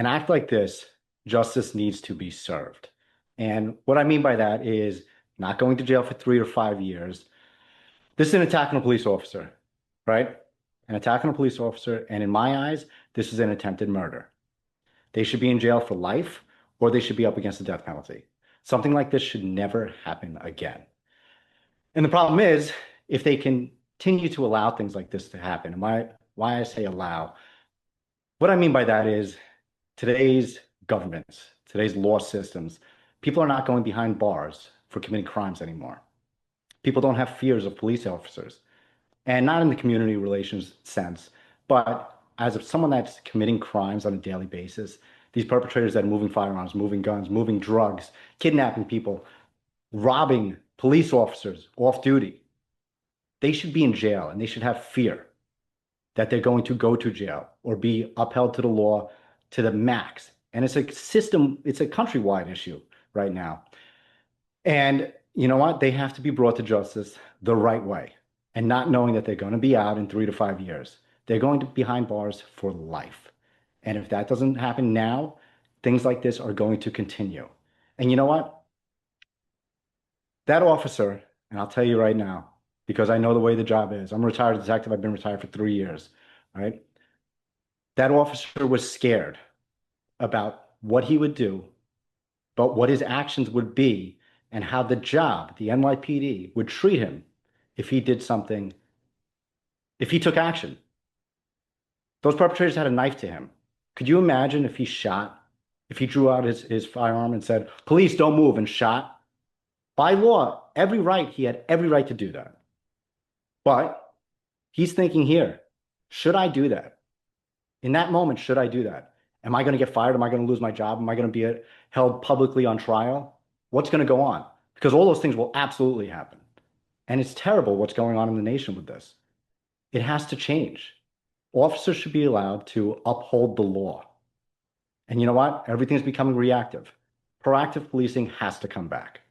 an act like this, justice needs to be served. And what I mean by that is not going to jail for 3 or 5 years. This is an attack on a police officer, right? An attack on a police officer. And in my eyes, this is an attempted murder. They should be in jail for life or they should be up against the death penalty. Something like this should never happen again. And the problem is, if they continue to allow things like this to happen, and why I say allow, what I mean by that is today's governments, today's law systems, people are not going behind bars for committing crimes anymore. People don't have fears of police officers, and not in the community relations sense, but as of someone that's committing crimes on a daily basis, these perpetrators that are moving firearms, moving guns, moving drugs, kidnapping people, robbing police officers off duty, they should be in jail and they should have fear that they're going to go to jail or be upheld to the law to the max. And it's a system, it's a countrywide issue right now. And you know what? They have to be brought to justice the right way and not knowing that they're going to be out in 3 to 5 years. They're going to be behind bars for life. And if that doesn't happen now, things like this are going to continue. And you know what? That officer, and I'll tell you right now, because I know the way the job is. I'm a retired detective. I've been retired for 3 years, right? That officer was scared about what he would do, but what his actions would be, and how the job, the NYPD, would treat him if he did something, if he took action. Those perpetrators had a knife to him. Could you imagine if he shot, if he drew out his firearm and said, "Police, don't move," and shot? By law, he had every right to do that. But he's thinking here, should I do that? In that moment, should I do that? Am I going to get fired? Am I going to lose my job? Am I going to be held publicly on trial? What's going to go on? Because all those things will absolutely happen. And it's terrible what's going on in the nation with this. It has to change. Officers should be allowed to uphold the law. And you know what? Everything's becoming reactive. Proactive policing has to come back.